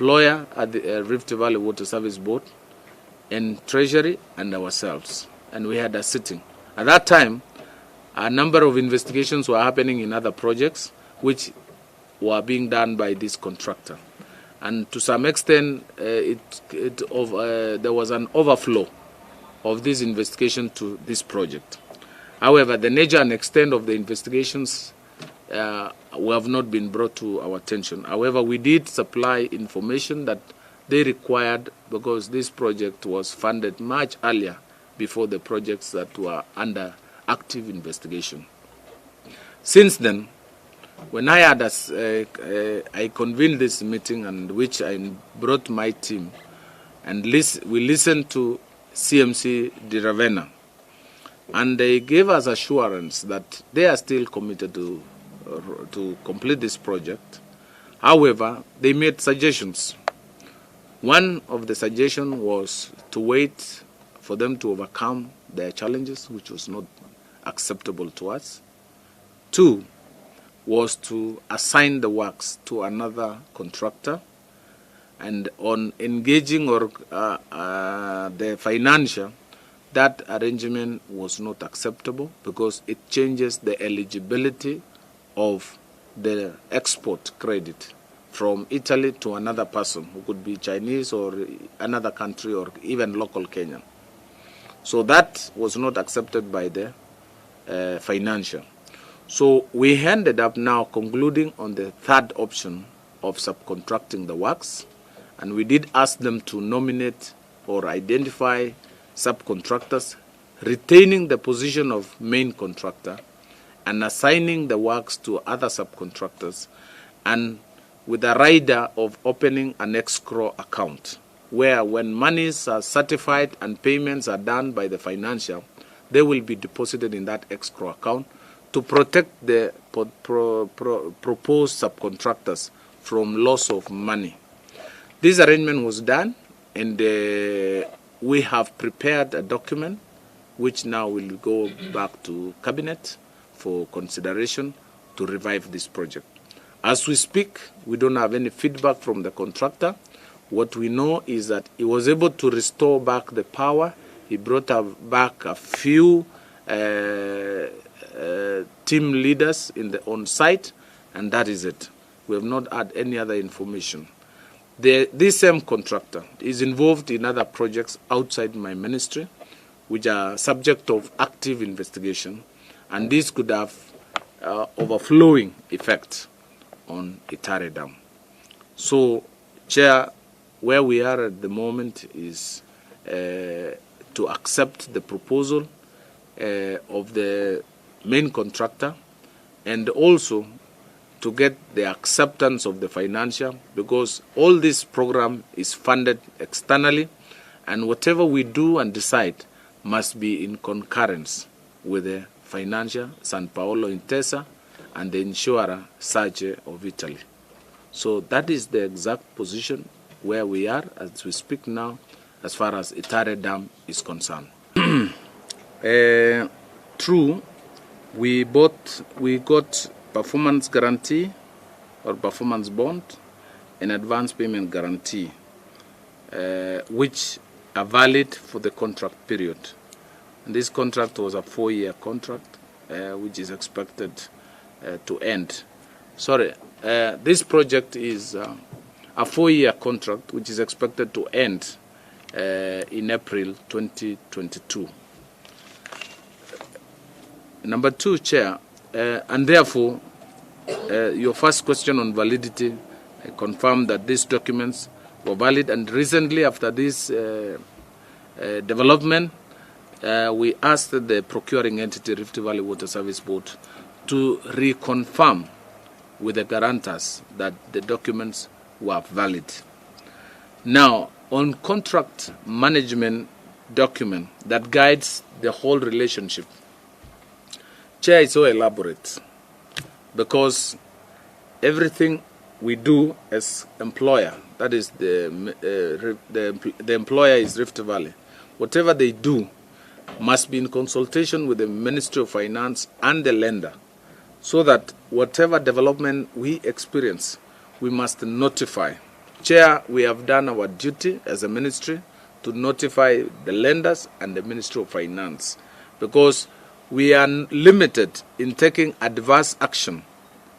employer at the Rift Valley Water Service Board, and Treasury, and ourselves. And we had a sitting. At that time, a number of investigations were happening in other projects, which were being done by this contractor. And to some extent, there was an overflow of this investigation to this project. However, the nature and extent of the investigations have not been brought to our attention. However, we did supply information that they required because this project was funded much earlier before the projects that were under active investigation. Since then, when I had I convened this meeting, and which I brought my team, and we listened to CMC Di Ravenna, and they gave us assurance that they are still committed to complete this project. However, they made suggestions. One of the suggestions was to wait for them to overcome their challenges, which was not acceptable to us. Two was to assign the works to another contractor, and on engaging the financial, that arrangement was not acceptable because it changes the eligibility of the export credit from Italy to another person, who could be Chinese or another country or even local Kenyan. So that was not accepted by the financial. So we ended up now concluding on the third option of subcontracting the works, and we did ask them to nominate or identify subcontractors, retaining the position of main contractor and assigning the works to other subcontractors, and with a rider of opening an escrow account, where when monies are certified and payments are done by the financial, they will be deposited in that escrow account to protect the proposed subcontractors from loss of money. This arrangement was done, and we have prepared a document which now will go back to Cabinet for consideration to revive this project. As we speak, we don't have any feedback from the contractor. What we know is that he was able to restore back the power. He brought back a few team leaders on site, and that is it. We have not had any other information. This same contractor is involved in other projects outside my ministry, which are subject of active investigation, and this could have overflowing effect on Itare Dam. So, Chair, where we are at the moment is to accept the proposal of the main contractor, and also to get the acceptance of the financial, because all this program is funded externally, and whatever we do and decide must be in concurrence with the financial San Paolo Intesa and the insurer SACE of Italy. So that is the exact position where we are as we speak now, as far as Itare Dam is concerned. True, we got performance guarantee or performance bond and advance payment guarantee, which are valid for the contract period. And this contract was a 4-year contract, which is expected to end. This project is a 4-year contract, which is expected to end in April 2022. Number 2, Chair, and therefore, your first question on validity, I confirm that these documents were valid, and recently after this development, we asked the procuring entity, Rift Valley Water Service Board, to reconfirm with the guarantors that the documents were valid. Now, on contract management document that guides the whole relationship, Chair, is so elaborate because everything we do as employer, that is the employer is Rift Valley, whatever they do must be in consultation with the Ministry of Finance and the lender, so that whatever development we experience, we must notify. Chair, we have done our duty as a ministry to notify the lenders and the Ministry of Finance, because we are limited in taking adverse action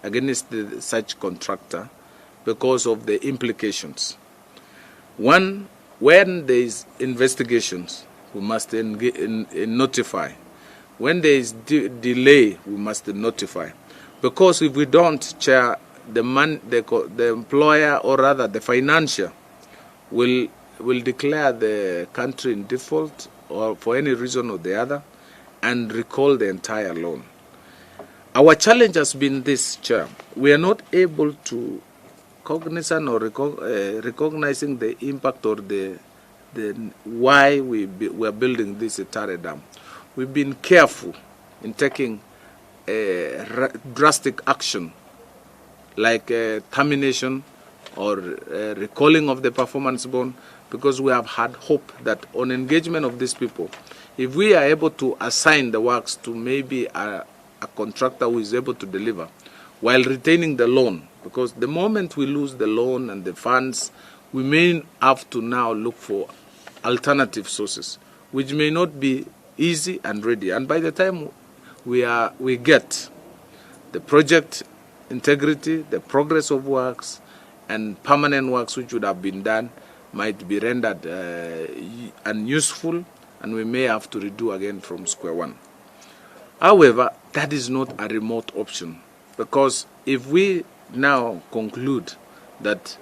against such contractor because of the implications. One, when there is investigations, we must notify. When there is delay, we must notify. Because if we don't, Chair, the employer, or rather the financier, will declare the country in default, or for any reason or the other, and recall the entire loan. Our challenge has been this, Chair. We are not able to cognizant or recognizing the impact or the why we are building this Tare Dam. We've been careful in taking drastic action like termination or recalling of the performance bond, because we have had hope that on engagement of these people, if we are able to assign the works to maybe a contractor who is able to deliver while retaining the loan, because the moment we lose the loan and the funds, we may have to now look for alternative sources, which may not be easy and ready. And by the time we get the project integrity, the progress of works, and permanent works which would have been done might be rendered unuseful, and we may have to redo again from square one. However, that is not a remote option, because if we now conclude that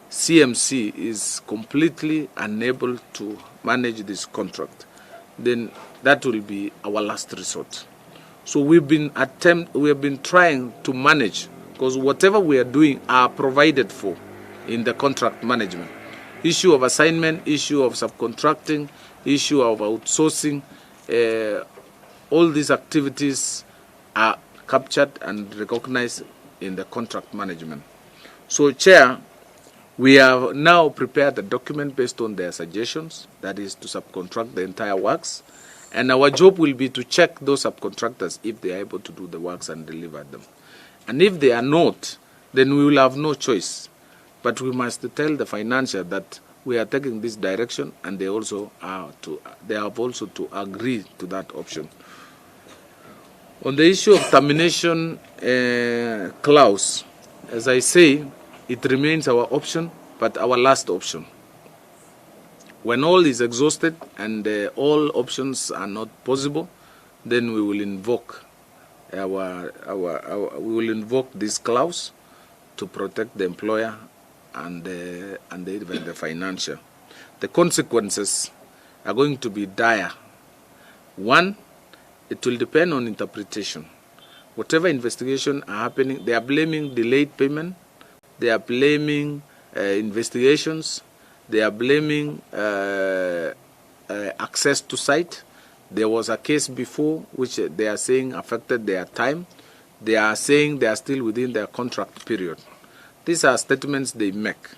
CMC is completely unable to manage this contract, then that will be our last resort. So we have been trying to manage, because whatever we are doing are provided for in the contract management. Issue of assignment, issue of subcontracting, issue of outsourcing, all these activities are captured and recognized in the contract management. So, Chair, we have now prepared a document based on their suggestions, that is to subcontract the entire works, and our job will be to check those subcontractors if they are able to do the works and deliver them. And if they are not, then we will have no choice. But we must tell the financier that we are taking this direction, and they have also to agree to that option. On the issue of termination clause, as I say, it remains our option, but our last option. When all is exhausted and all options are not possible, then we will invoke this clause to protect the employer and even the financier. The consequences are going to be dire. One, it will depend on interpretation. Whatever investigation are happening, they are blaming delayed payment, they are blaming investigations, they are blaming access to site. There was a case before which they are saying affected their time. They are saying they are still within their contract period. These are statements they make.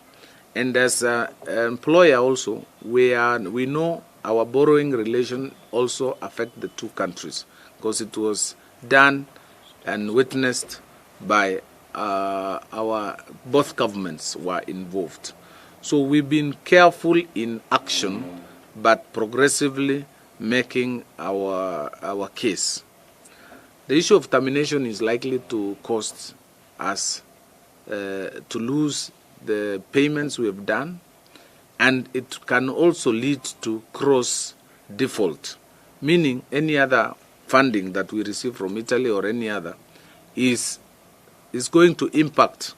And as an employer also, we know our borrowing relation also affect the two countries, because it was done and witnessed by both governments were involved. So we've been careful in action, but progressively making our case. The issue of termination is likely to cost us to lose the payments we have done, and it can also lead to cross default, meaning any other funding that we receive from Italy or any other is going to impact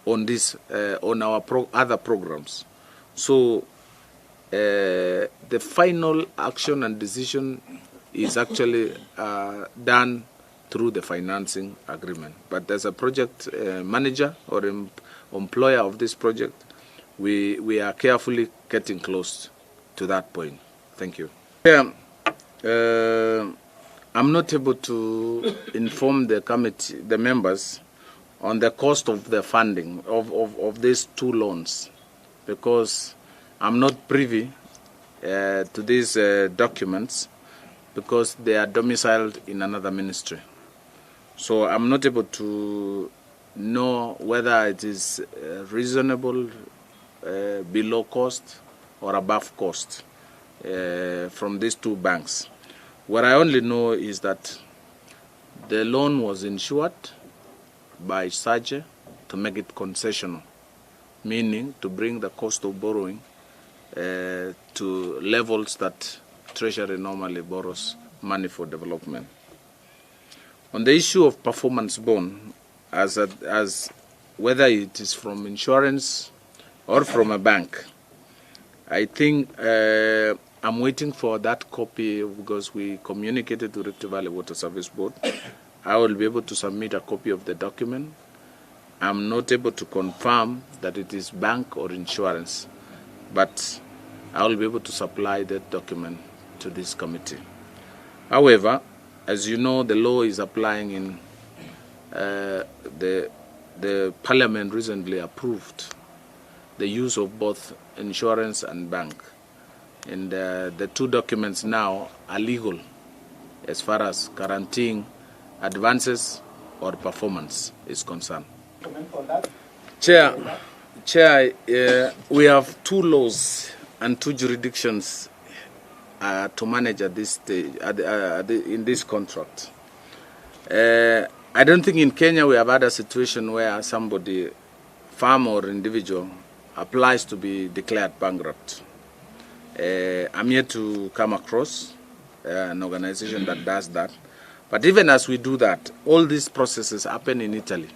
on this on our other programs. So the final action and decision is actually done through the financing agreement. But as a project manager or employer of this project, we are carefully getting close to that point. Thank you. Yeah, I'm not able to inform the committee, the members, on the cost of the funding of these two loans, because I'm not privy to these documents, because they are domiciled in another ministry. So I'm not able to know whether it is reasonable below cost or above cost from these two banks. What I only know is that the loan was insured by SAGE to make it concessional, meaning to bring the cost of borrowing to levels that Treasury normally borrows money for development. On the issue of performance bond, as whether it is from insurance or from a bank, I think I'm waiting for that copy because we communicated to Rift Valley Water Service Board. I will be able to submit a copy of the document. I'm not able to confirm that it is bank or insurance, but I will be able to supply that document to this committee. However, as you know, the law is applying in the Parliament recently approved the use of both insurance and bank. And the two documents now are legal as far as guaranteeing advances or performance is concerned. Comment on that? Chair, we have two laws and two jurisdictions to manage at this stage, in this contract. I don't think in Kenya we have had a situation where somebody, farm or individual, applies to be declared bankrupt. I'm yet to come across an organization that does that. But even as we do that, all these processes happen in Italy,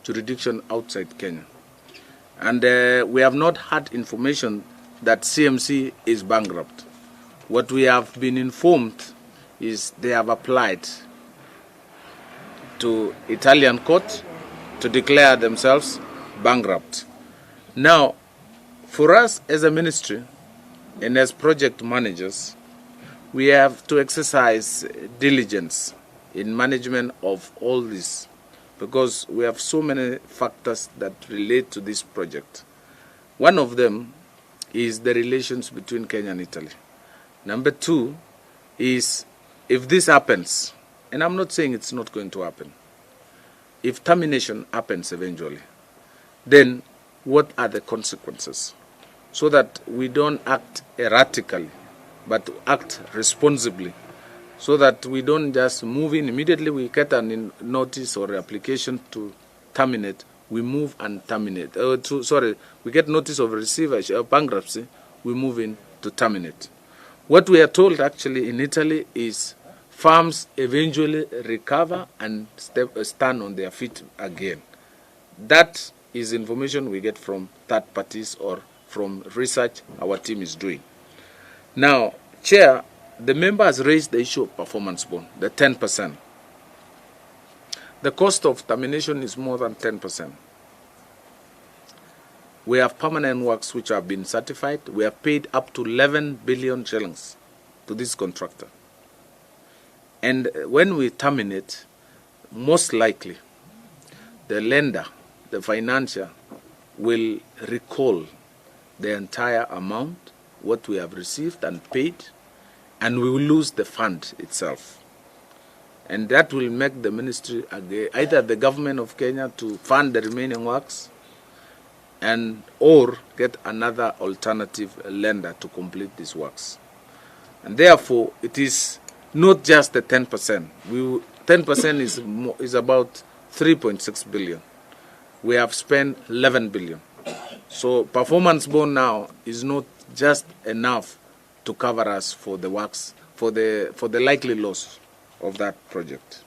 jurisdiction outside Kenya. And we have not had information that CMC is bankrupt. What we have been informed is they have applied to Italian court to declare themselves bankrupt. Now, for us as a ministry and as project managers, we have to exercise diligence in management of all this because we have so many factors that relate to this project. One of them is the relations between Kenya and Italy. Number two is if this happens, and I'm not saying it's not going to happen, if termination happens eventually, then what are the consequences? So that we don't act erratically, but act responsibly, so that we don't just move in immediately we get a notice or application to terminate, we move and terminate. We get notice of receivership, bankruptcy, we move in to terminate. What we are told actually in Italy is farms eventually recover and stand on their feet again. That is information we get from third parties or from research our team is doing. Now, Chair, the member has raised the issue of performance bond, the 10%. The cost of termination is more than 10%. We have permanent works which have been certified. We have paid up to 11 billion shillings to this contractor. And when we terminate, most likely the lender, the financier, will recall the entire amount, what we have received and paid, and we will lose the fund itself. And that will make the ministry, either the government of Kenya to fund the remaining works, and or get another alternative lender to complete these works. And therefore, it is not just the 10%. 10% is about 3.6 billion. We have spent 11 billion. So performance bond now is not just enough to cover us for the works, for the likely loss of that project.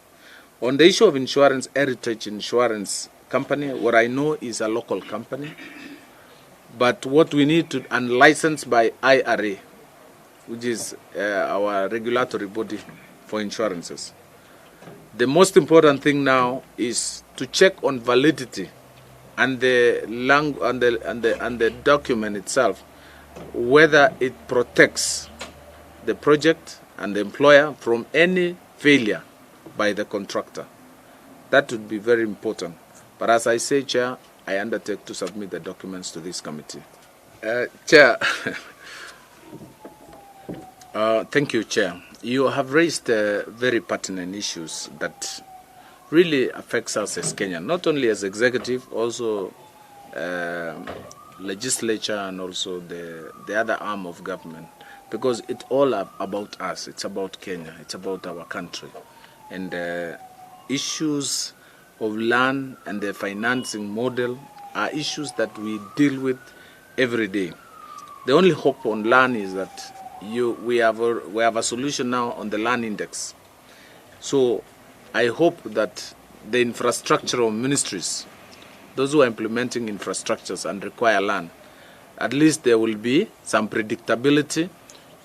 On the issue of insurance, Heritage Insurance Company, what I know is a local company, but what we need to, and licensed by IRA, which is our regulatory body for insurances. The most important thing now is to check on validity and the document itself, whether it protects the project and the employer from any failure by the contractor. That would be very important. But as I say, Chair, I undertake to submit the documents to this committee. Chair, thank you, Chair. You have raised very pertinent issues that really affects us as Kenya, not only as executive, also legislature and also the other arm of government, because it's all about us. It's about Kenya. It's about our country. And issues of land and the financing model are issues that we deal with every day. The only hope on land is that we have a solution now on the land index. So I hope that the infrastructural ministries, those who are implementing infrastructures and require land, at least there will be some predictability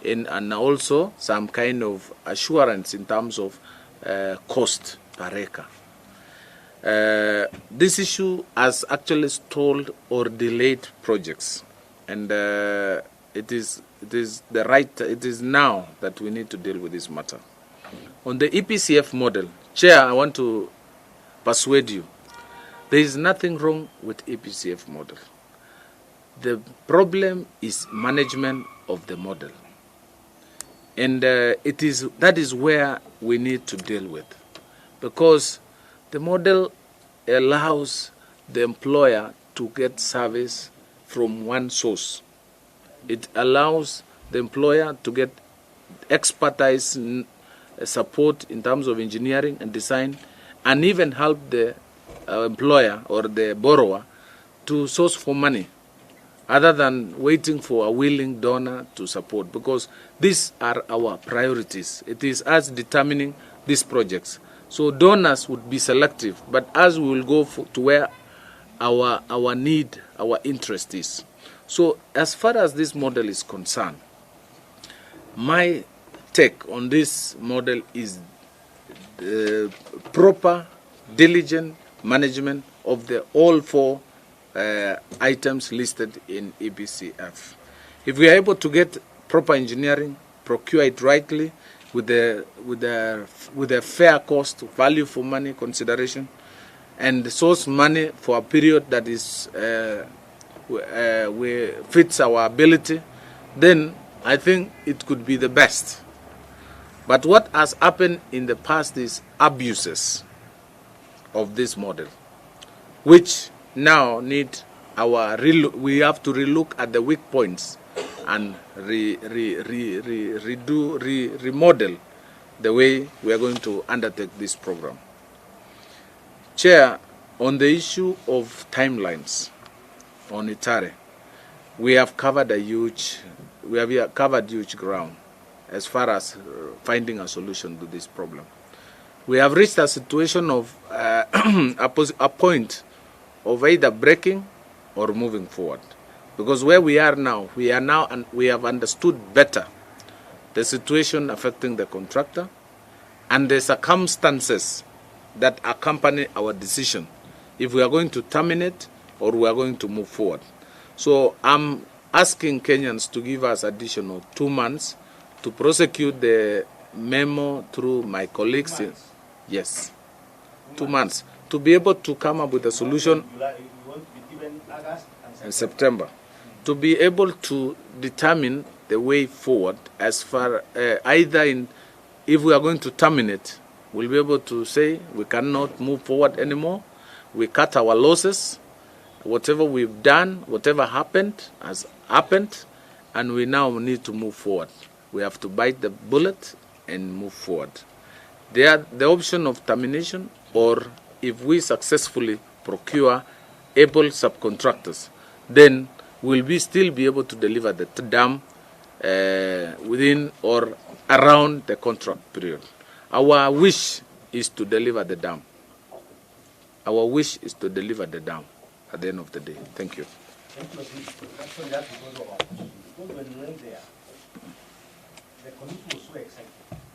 and also some kind of assurance in terms of cost per acre. This issue has actually stalled or delayed projects, and it is now that we need to deal with this matter. On the EPCF model, Chair, I want to persuade you, there is nothing wrong with EPCF model. The problem is management of the model. And that is where we need to deal with. Because the model allows the employer to get service from one source. It allows the employer to get expertise, support in terms of engineering and design, and even help the employer or the borrower to source for money, other than waiting for a willing donor to support, because these are our priorities. It is us determining these projects. So donors would be selective, but as we will go to where our need, our interest is. So as far as this model is concerned, my take on this model is proper, diligent management of the all four items listed in EPCF. If we are able to get proper engineering, procure it rightly with a fair cost, value for money consideration, and source money for a period that is fits our ability, then I think it could be the best. But what has happened in the past is abuses of this model, which now need we have to relook at the weak points and remodel the way we are going to undertake this program. Chair, on the issue of timelines on Itare, we have covered huge ground as far as finding a solution to this problem. We have reached a situation of a point of either breaking or moving forward. Because where we are now, we have understood better the situation affecting the contractor and the circumstances that accompany our decision, if we are going to terminate or we are going to move forward. So I'm asking Kenyans to give us additional 2 months to prosecute the memo through my colleagues. Yes, 2 months to be able to come up with a solution in September, to be able to determine the way forward as far if we are going to terminate, we'll be able to say we cannot move forward anymore. We cut our losses. Whatever we've done, whatever happened has happened, and we now need to move forward. We have to bite the bullet and move forward. The option of termination, or if we successfully procure able subcontractors, then we'll still be able to deliver the dam within or around the contract period. Our wish is to deliver the dam. Our wish is to deliver the dam at the end of the day. Thank you. Thank you. Actually, that's because when we went there, the committee was so excited.